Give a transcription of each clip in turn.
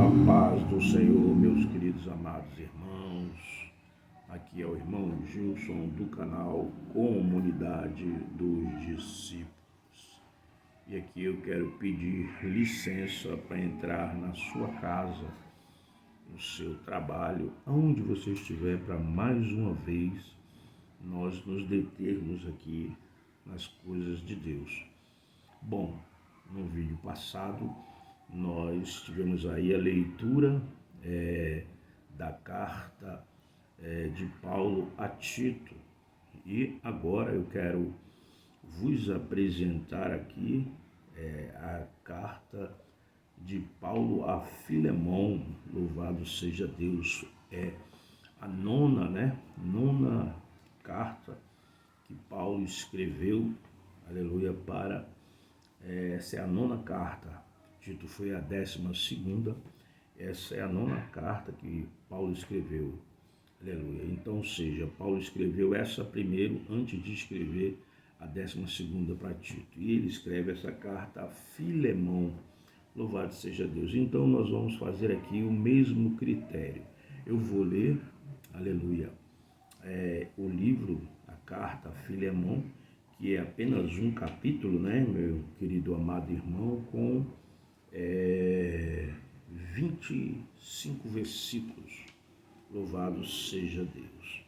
A paz do Senhor, meus queridos amados irmãos. Aqui é o irmão Gilson do canal Comunidade dos Discípulos. E aqui eu quero pedir licença para entrar na sua casa, no seu trabalho, aonde você estiver, para mais uma vez nós nos determos aqui nas coisas de Deus. Bom, no vídeo passado nós tivemos aí a leitura da carta de Paulo a Tito, e agora eu quero vos apresentar aqui a carta de Paulo a Filemão. Louvado seja Deus. É a nona carta que Paulo escreveu, aleluia, essa é a nona carta. Tito foi a 12ª, essa é a nona carta que Paulo escreveu, aleluia. Então, Paulo escreveu essa primeiro, antes de escrever a 12ª para Tito, e ele escreve essa carta a Filemão. Louvado seja Deus. Então, nós vamos fazer aqui o mesmo critério. Eu vou ler, aleluia, o livro, a carta a Filemão, que é apenas um capítulo, meu querido amado irmão, com 25 versículos. Louvado seja Deus.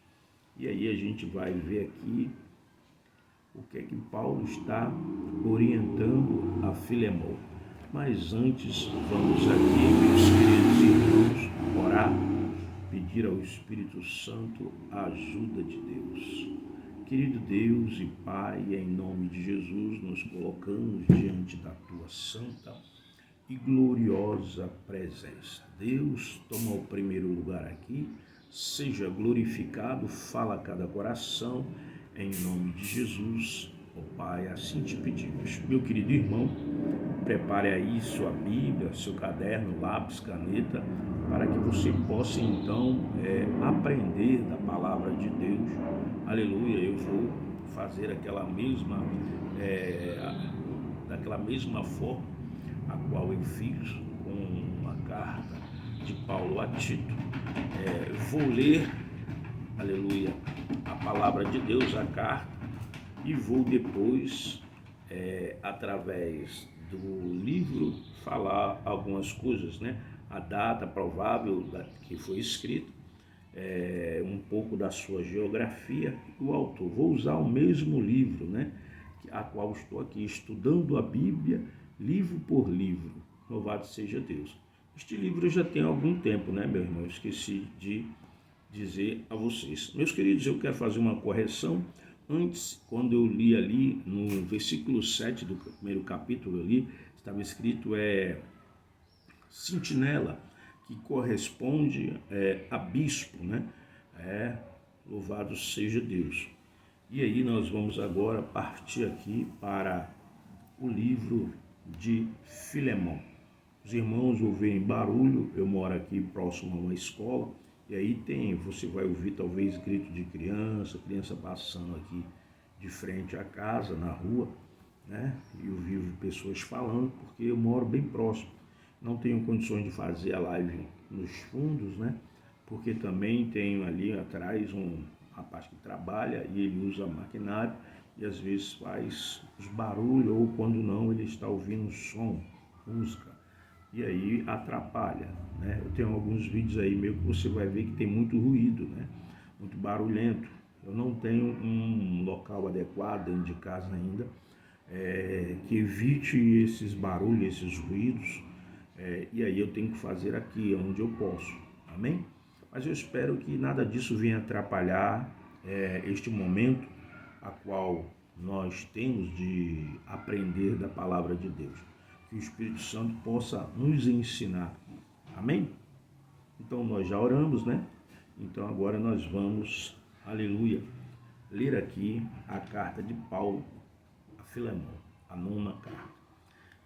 E aí a gente vai ver aqui o que é que Paulo está orientando a Filemão. Mas antes, vamos aqui, meus queridos irmãos, orar, pedir ao Espírito Santo a ajuda de Deus. Querido Deus e Pai, em nome de Jesus, nos colocamos diante da Tua santa e gloriosa presença. Deus, toma o primeiro lugar aqui, seja glorificado, fala a cada coração, em nome de Jesus, ó Pai, assim te pedimos. Meu querido irmão, prepare aí sua Bíblia, seu caderno, lápis, caneta, para que você possa então aprender da palavra de Deus. Aleluia. Eu vou fazer daquela mesma forma a qual eu fiz com a carta de Paulo a Tito. Vou ler, aleluia, a palavra de Deus, a carta, e vou depois, através do livro, falar algumas coisas, a data provável que foi escrito, um pouco da sua geografia, o autor. Vou usar o mesmo livro, a qual estou aqui estudando a Bíblia, livro por livro. Louvado seja Deus. Este livro já tem algum tempo, meu irmão? Eu esqueci de dizer a vocês. Meus queridos, eu quero fazer uma correção. Antes, quando eu li ali no versículo 7 do primeiro capítulo ali, estava escrito sentinela, que corresponde a bispo, louvado seja Deus. E aí nós vamos agora partir aqui para o livro de Filemão. Os irmãos ouvem barulho, eu moro aqui próximo a uma escola, e aí você vai ouvir talvez grito de criança passando aqui de frente à casa, na rua, e eu vivo pessoas falando, porque eu moro bem próximo. Não tenho condições de fazer a live nos fundos, porque também tenho ali atrás um rapaz que trabalha e ele usa maquinário e às vezes faz os barulhos, ou quando não, ele está ouvindo som, música, e aí atrapalha, Eu tenho alguns vídeos aí meio que você vai ver que tem muito ruído, muito barulhento. Eu não tenho um local adequado dentro de casa ainda, que evite esses barulhos, esses ruídos, e aí eu tenho que fazer aqui onde eu posso, amém? Mas eu espero que nada disso venha atrapalhar este momento a qual nós temos de aprender da palavra de Deus. Que o Espírito Santo possa nos ensinar, amém? Então nós já oramos, Então agora nós vamos, aleluia, ler aqui a carta de Paulo a Filemão, a nona carta.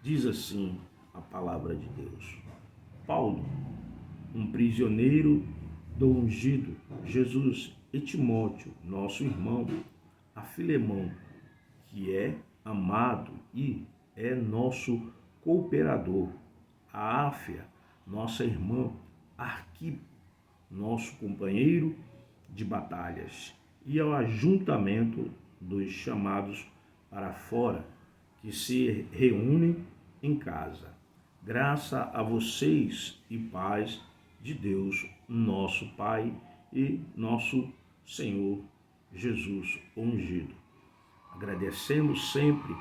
Diz assim a palavra de Deus: Paulo, um prisioneiro do ungido Jesus, e Timóteo, nosso irmão, a Filemão, que é amado e é nosso cooperador, a Áfia, nossa irmã Arquipo, nosso companheiro de batalhas, e ao ajuntamento dos chamados para fora, que se reúnem em casa. Graça a vocês e paz de Deus, nosso Pai e nosso Senhor Jesus ungido. Agradecemos sempre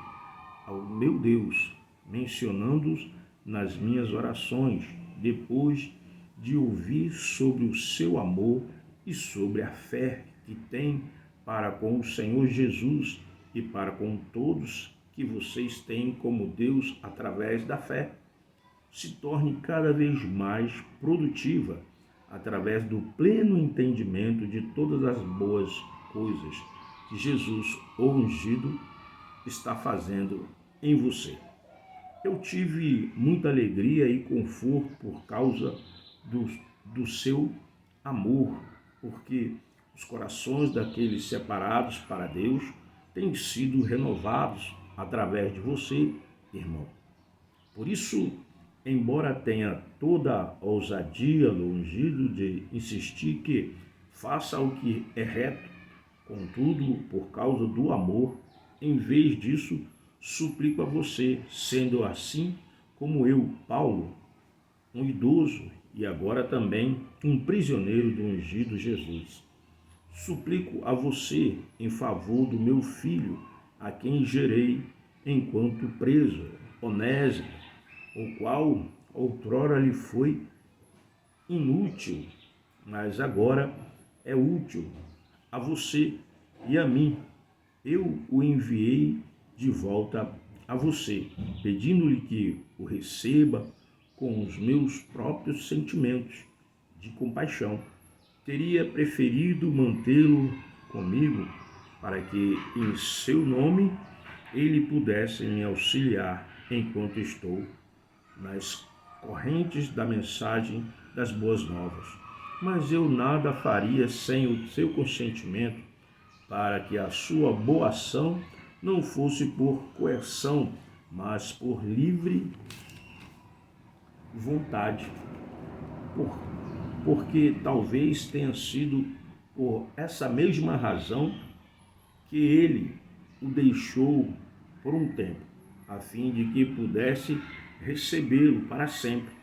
ao meu Deus, mencionando-os nas minhas orações, depois de ouvir sobre o seu amor e sobre a fé que tem para com o Senhor Jesus e para com todos que vocês têm como Deus através da fé, se torne cada vez mais produtiva através do pleno entendimento de todas as boas coisas que Jesus, o ungido, está fazendo em você. Eu tive muita alegria e conforto por causa do seu amor, porque os corações daqueles separados para Deus têm sido renovados através de você, irmão. Por isso, embora tenha toda a ousadia do ungido de insistir que faça o que é reto, contudo, por causa do amor, em vez disso, suplico a você, sendo assim como eu, Paulo, um idoso e agora também um prisioneiro do ungido Jesus. Suplico a você em favor do meu filho, a quem gerei enquanto preso, Onésimo, o qual outrora lhe foi inútil, mas agora é útil a você e a mim. Eu o enviei de volta a você, pedindo-lhe que o receba com os meus próprios sentimentos de compaixão. Teria preferido mantê-lo comigo para que, em seu nome, ele pudesse me auxiliar enquanto estou nas correntes da mensagem das boas novas. Mas eu nada faria sem o seu consentimento, para que a sua boa ação não fosse por coerção, mas por livre vontade. Porque talvez tenha sido por essa mesma razão que ele o deixou por um tempo, a fim de que pudesse recebê-lo para sempre,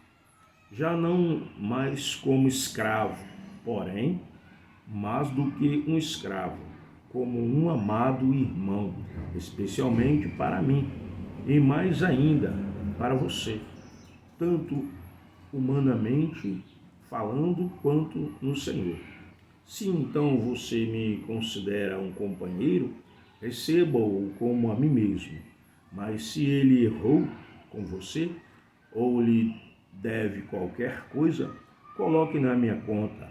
já não mais como escravo, porém, mais do que um escravo, como um amado irmão, especialmente para mim, e mais ainda para você, tanto humanamente falando quanto no Senhor. Se então você me considera um companheiro, receba-o como a mim mesmo. Mas se ele errou com você, ou lhe deve qualquer coisa, coloque na minha conta.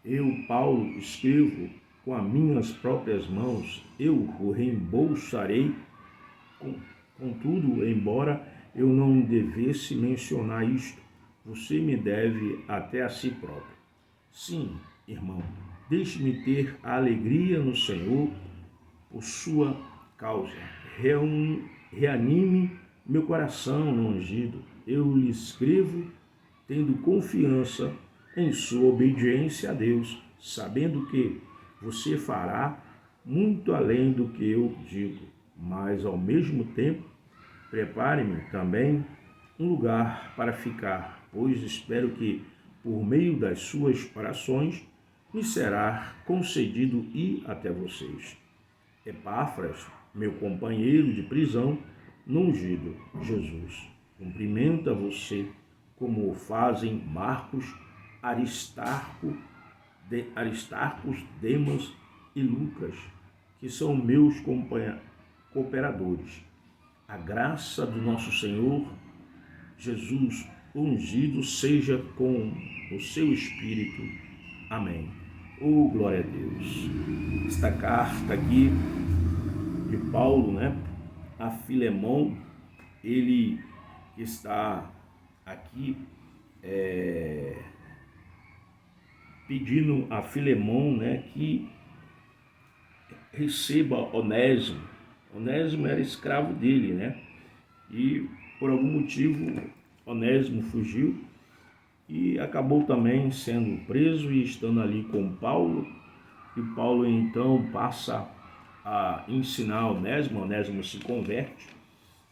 Eu, Paulo, escrevo com as minhas próprias mãos, eu o reembolsarei. Contudo, embora eu não devesse mencionar isto, você me deve até a si próprio. Sim, irmão, deixe-me ter a alegria no Senhor por sua causa. Reanime meu coração no ungido. Eu lhe escrevo tendo confiança em sua obediência a Deus, sabendo que você fará muito além do que eu digo, mas ao mesmo tempo prepare-me também um lugar para ficar, pois espero que, por meio das suas orações, me será concedido ir até vocês. Epáfras, meu companheiro de prisão, no ungido Jesus, cumprimenta você, como o fazem Marcos, Aristarcos, Demas e Lucas, que são meus cooperadores. A graça do nosso Senhor Jesus ungido seja com o seu Espírito. Amém. Oh, glória a Deus. Esta carta aqui de Paulo, a Filemão, ele está aqui pedindo a Filemão, que receba Onésimo. Onésimo era escravo dele, e por algum motivo Onésimo fugiu e acabou também sendo preso e estando ali com Paulo. E Paulo então passa a ensinar Onésimo. Onésimo se converte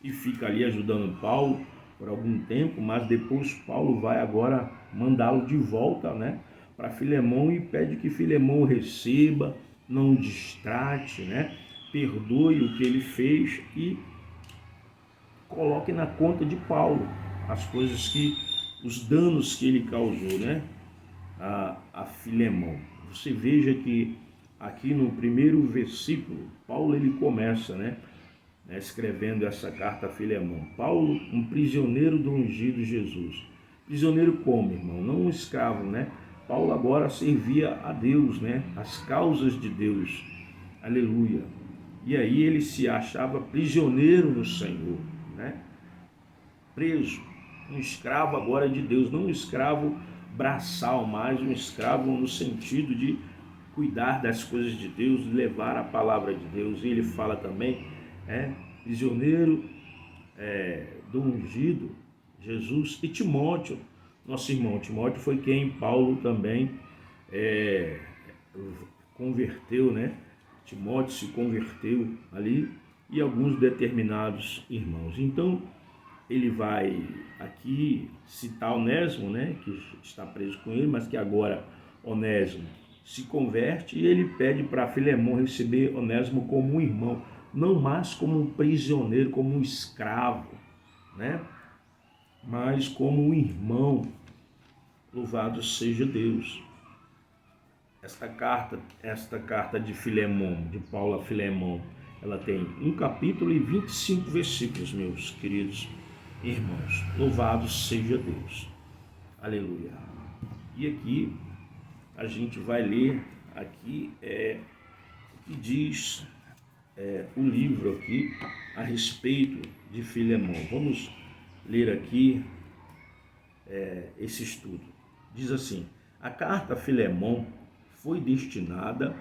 e fica ali ajudando Paulo por algum tempo, mas depois Paulo vai agora mandá-lo de volta, né, para Filemão, e pede que Filemão o receba, não o distrate, né, perdoe o que ele fez e coloque na conta de Paulo as coisas os danos que ele causou, né, a Filemão. Você veja que aqui no primeiro versículo, Paulo ele começa, né, escrevendo essa carta a Filemão. Paulo, um prisioneiro do ungido Jesus. Prisioneiro como, irmão? Não um escravo, né? Paulo agora servia a Deus, né? As causas de Deus. Aleluia. E aí ele se achava prisioneiro no Senhor, né? Preso. Um escravo agora de Deus, não um escravo braçal, mas um escravo no sentido de cuidar das coisas de Deus, levar a palavra de Deus. E ele fala também, prisioneiro do ungido Jesus. E Timóteo, nosso irmão Timóteo, foi quem Paulo também converteu, né? Timóteo se converteu ali, e alguns determinados irmãos. Então ele vai aqui citar Onésimo, né, que está preso com ele, mas que agora Onésimo se converte, e ele pede para Filemão receber Onésimo como um irmão, não mais como um prisioneiro, como um escravo, né, mas como um irmão. Louvado seja Deus. Esta carta de Filemão, de Paulo a Filemão, ela tem um capítulo e 25 versículos, meus queridos irmãos. Louvado seja Deus. Aleluia. E aqui a gente vai ler aqui o que diz o livro aqui a respeito de Filemão. Vamos ler aqui esse estudo. Diz assim: a carta a Filemão foi destinada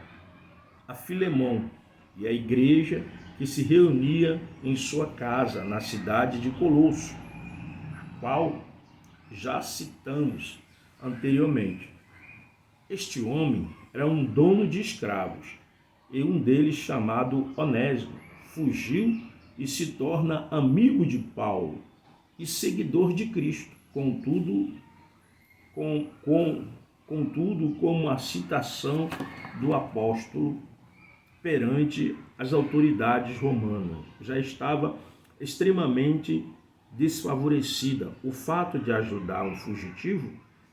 a Filemão e à igreja que se reunia em sua casa na cidade de Colosso, a qual já citamos anteriormente. Este homem era um dono de escravos, e um deles, chamado Onésimo, fugiu e se torna amigo de Paulo e seguidor de Cristo. Contudo, como a citação do apóstolo perante as autoridades romanas já estava extremamente desfavorecida. O fato de ajudar um fugitivo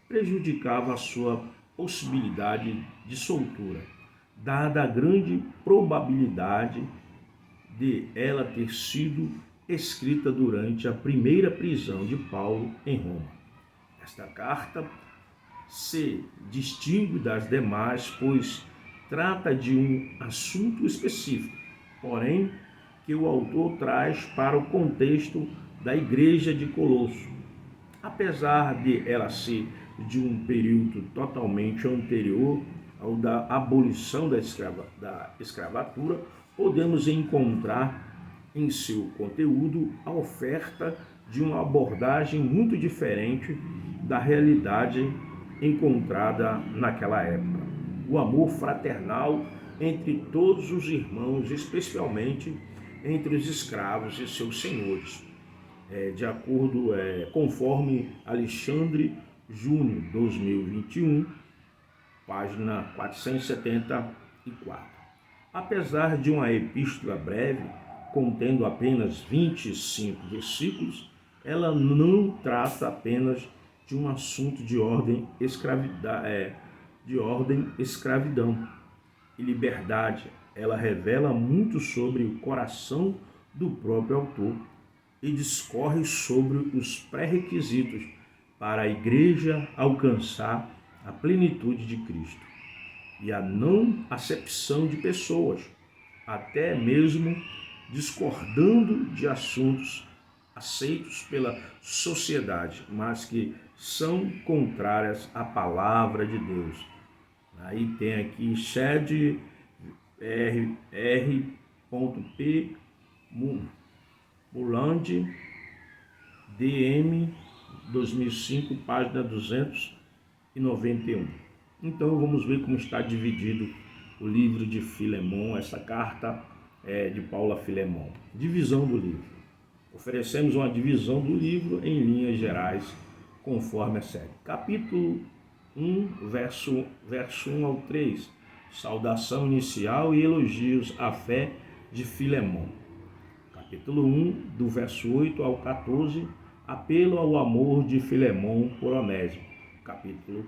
prejudicava a sua possibilidade de soltura, dada a grande probabilidade de ela ter sido escrita durante a primeira prisão de Paulo em Roma. Esta carta se distingue das demais, pois trata de um assunto específico, porém que o autor traz para o contexto da igreja de Colosso. Apesar de ela ser de um período totalmente anterior ao da abolição da escravatura, podemos encontrar em seu conteúdo a oferta de uma abordagem muito diferente da realidade encontrada naquela época. O amor fraternal entre todos os irmãos, especialmente entre os escravos e seus senhores, conforme Alexandre Júnior, 2021, página 474. Apesar de uma epístola breve, contendo apenas 25 versículos, ela não trata apenas de um assunto de ordem escravidão e liberdade. Ela revela muito sobre o coração do próprio autor e discorre sobre os pré-requisitos para a igreja alcançar a plenitude de Cristo e a não acepção de pessoas, até mesmo discordando de assuntos aceitos pela sociedade, mas que são contrárias à palavra de Deus. Aí tem aqui Shed R.P. Muland, DM 2005, página 291. Então vamos ver como está dividido o livro de Filemon, essa carta de Paulo a Filemon. Divisão do livro. Oferecemos uma divisão do livro em linhas gerais, conforme a série. Capítulo 1, verso 1 ao 3. Saudação inicial e elogios à fé de Filemon. Capítulo 1, do verso 8 ao 14. Apelo ao amor de Filemon por Onésimo. Capítulo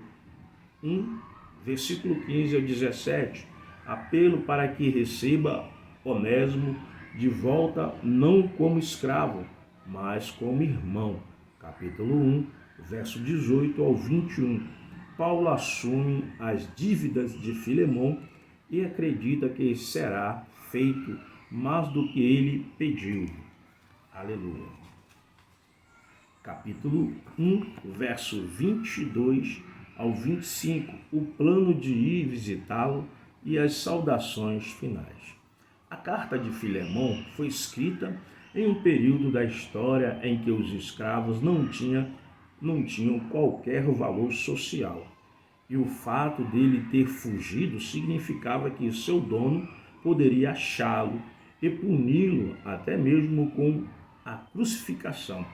1, versículo 15 ao 17. Apelo para que receba Onésimo de volta, não como escravo, mas como irmão. Capítulo 1, verso 18 ao 21. Paulo assume as dívidas de Filemon e acredita que será feito mais do que ele pediu. Aleluia. Capítulo 1, verso 22 ao 25. O plano de ir visitá-lo e as saudações finais. A carta de Filemon foi escrita em um período da história em que os escravos não tinham qualquer valor social. E o fato dele ter fugido significava que seu dono poderia achá-lo e puni-lo até mesmo com a crucificação,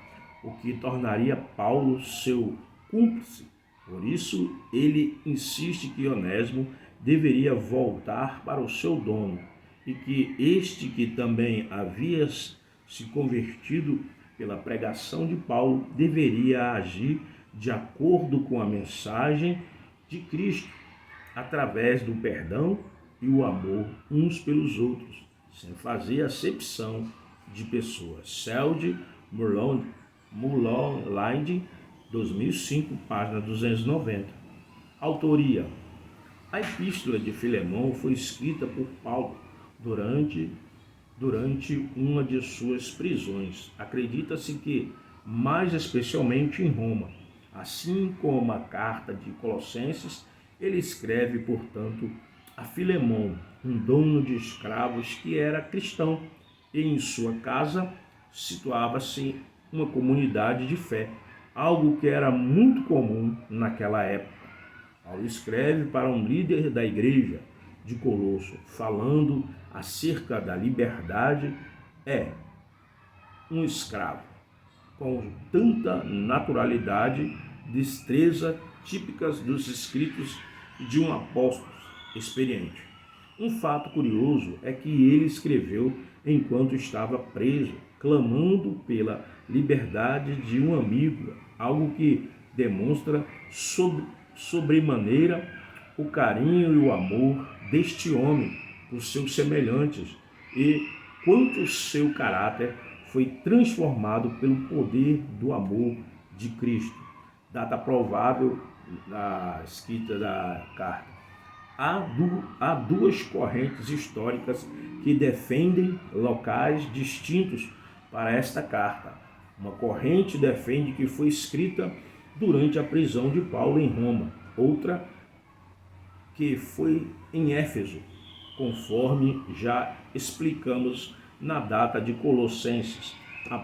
o que tornaria Paulo seu cúmplice. Por isso, ele insiste que Onésimo deveria voltar para o seu dono e que este, que também havia se convertido pela pregação de Paulo, deveria agir de acordo com a mensagem de Cristo, através do perdão e o amor uns pelos outros, sem fazer acepção de pessoas. Selde Mulholland, 2005, página 290. Autoria. A epístola de Filemon foi escrita por Paulo durante uma de suas prisões. Acredita-se que, mais especialmente em Roma. Assim como a carta de Colossenses, ele escreve, portanto, a Filemon, um dono de escravos que era cristão, e em sua casa situava-se uma comunidade de fé, algo que era muito comum naquela época. Paulo escreve para um líder da igreja de Colosso, falando acerca da liberdade. Um escravo com tanta naturalidade, destreza típicas dos escritos de um apóstolo experiente. Um fato curioso é que ele escreveu enquanto estava preso, clamando pela liberdade de um amigo, algo que demonstra sobremaneira o carinho e o amor deste homem por seus semelhantes e quanto o seu caráter foi transformado pelo poder do amor de Cristo. Data provável da escrita da carta. Há duas correntes históricas que defendem locais distintos para esta carta. Uma corrente defende que foi escrita durante a prisão de Paulo em Roma, outra que foi em Éfeso, conforme já explicamos na data de Colossenses. A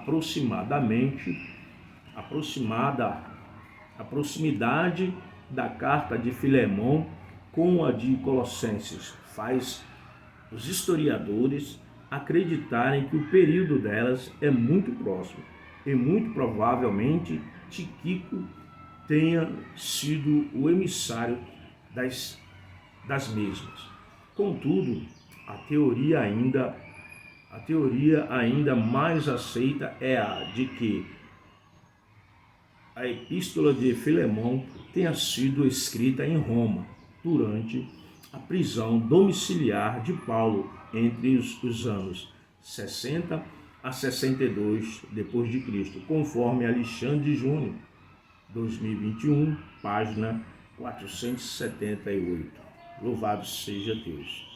proximidade da carta de Filemon com a de Colossenses faz os historiadores acreditarem que o período delas é muito próximo e muito provavelmente Tíquico tenha sido o emissário das mesmas. Contudo, a teoria ainda mais aceita é a de que a epístola de Filemon tenha sido escrita em Roma durante a prisão domiciliar de Paulo entre os anos 60 a 62 depois de Cristo, conforme Alexandre Júnior, 2021, página 478. Louvado seja Deus.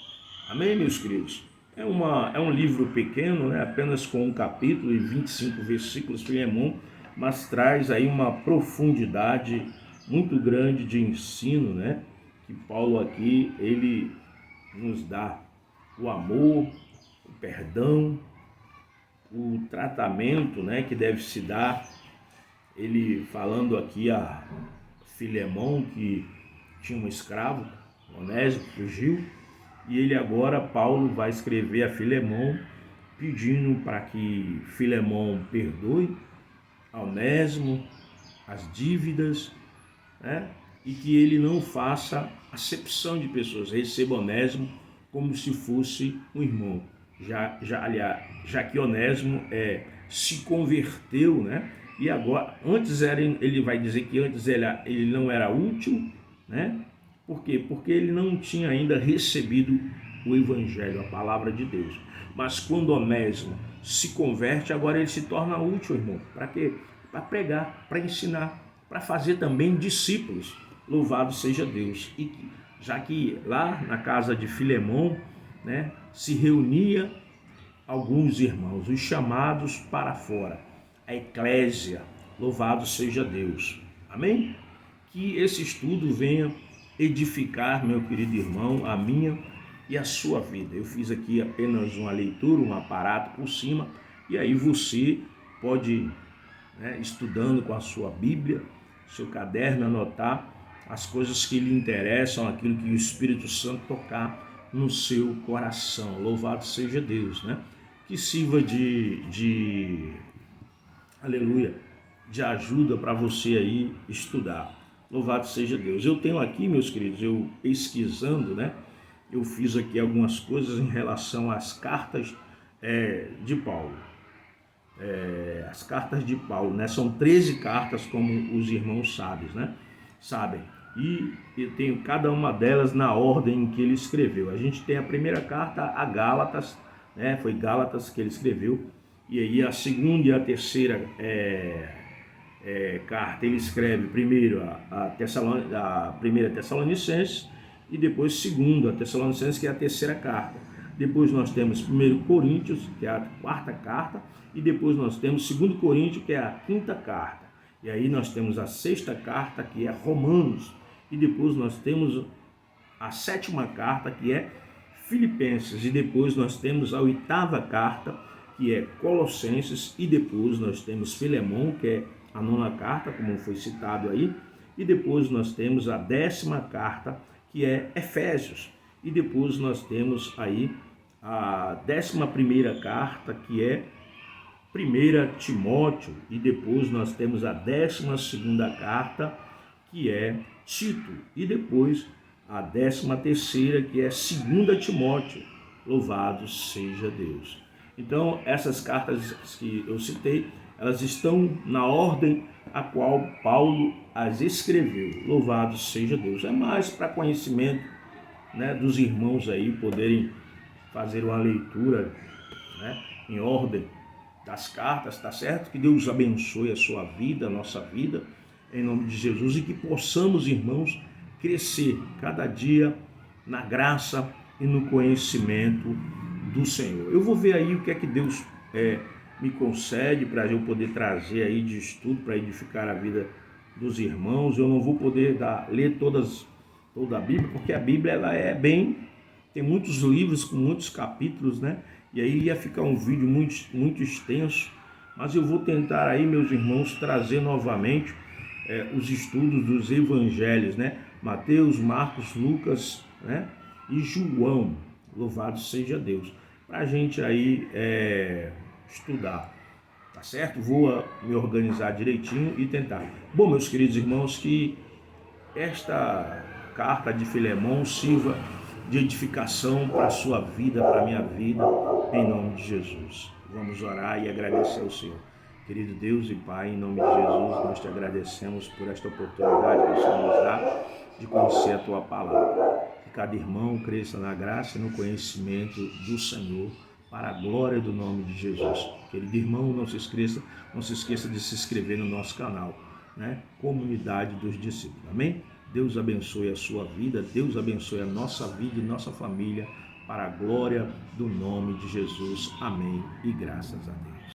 Amém, meus queridos? É um livro pequeno, né? Apenas com um capítulo e 25 versículos, Filemon, mas traz aí uma profundidade muito grande de ensino, né? Que Paulo aqui, ele nos dá o amor, o perdão, o tratamento, né? Que deve se dar ele falando aqui a Filemão, que tinha um escravo, Onésimo, fugiu, e ele agora, Paulo, vai escrever a Filemão, pedindo para que Filemão perdoe a Onésimo as dívidas, né? E que ele não faça acepção de pessoas, receba Onésimo como se fosse um irmão, já que Onésimo se converteu, né? E agora, ele vai dizer que antes ele não era útil, né? Por quê? Porque ele não tinha ainda recebido o Evangelho, a palavra de Deus. Mas quando Onésimo se converte, agora ele se torna útil, irmão. Para quê? Para pregar, para ensinar, para fazer também discípulos. Louvado seja Deus. E já que lá na casa de Filemão, né, se reunia alguns irmãos, os chamados para fora, a eclésia. Louvado seja Deus. Amém? Que esse estudo venha edificar, meu querido irmão, a minha e a sua vida. Eu fiz aqui apenas uma leitura, um aparato por cima, e aí você pode, né, estudando com a sua Bíblia, seu caderno, anotar as coisas que lhe interessam, aquilo que o Espírito Santo tocar no seu coração. Louvado seja Deus, né? Que sirva aleluia, de ajuda para você aí estudar. Louvado seja Deus. Eu tenho aqui, meus queridos, eu pesquisando, né? Eu fiz aqui algumas coisas em relação às cartas de Paulo. As cartas de Paulo, né? São 13 cartas, como os irmãos sabem. E eu tenho cada uma delas na ordem em que ele escreveu. A gente tem a primeira carta a Gálatas, né? Foi Gálatas que ele escreveu. E aí a segunda e a terceira carta ele escreve primeiro a primeira Tessalonicenses e depois segunda Tessalonicenses, que é a terceira carta. Depois nós temos 1 Coríntios, que é a quarta carta, e depois nós temos 2 Coríntios, que é a quinta carta. E aí nós temos a sexta carta, que é Romanos, e depois nós temos a sétima carta, que é Filipenses, e depois nós temos a oitava carta, que é Colossenses, e depois nós temos Filemão, que é a nona carta, como foi citado aí, e depois nós temos a 10ª carta, que é Efésios, e depois nós temos aí a 11ª carta, que é 1 Timóteo, e depois nós temos a 12ª carta, que é Tito, e depois a 13ª, que é 2 Timóteo. Louvado seja Deus. Então, essas cartas que eu citei, elas estão na ordem a qual Paulo as escreveu. Louvado seja Deus. É mais para conhecimento, né, dos irmãos aí poderem fazer uma leitura, né, em ordem das cartas, tá certo? Que Deus abençoe a sua vida, a nossa vida, em nome de Jesus, e que possamos, irmãos, crescer cada dia na graça e no conhecimento do Senhor. Eu vou ver aí o que é que Deus me concede para eu poder trazer aí de estudo para edificar a vida dos irmãos. Eu não vou poder ler toda a Bíblia, porque a Bíblia ela tem muitos livros com muitos capítulos, né? E aí ia ficar um vídeo muito extenso, mas eu vou tentar aí, meus irmãos, trazer novamente os estudos dos evangelhos, né? Mateus, Marcos, Lucas, né? E João. Louvado seja Deus. Para a gente aí estudar, tá certo? Vou me organizar direitinho e tentar. Bom, meus queridos irmãos, que esta carta de Filemão sirva de edificação para a sua vida, para a minha vida, em nome de Jesus. Vamos orar e agradecer ao Senhor. Querido Deus e Pai, em nome de Jesus, nós te agradecemos por esta oportunidade que o Senhor nos dá de conhecer a Tua palavra. Que cada irmão cresça na graça e no conhecimento do Senhor, para a glória do nome de Jesus. Querido irmão, não se esqueça de se inscrever no nosso canal, né? Comunidade dos Discípulos. Amém? Deus abençoe a sua vida, Deus abençoe a nossa vida e nossa família, para a glória do nome de Jesus. Amém e graças a Deus.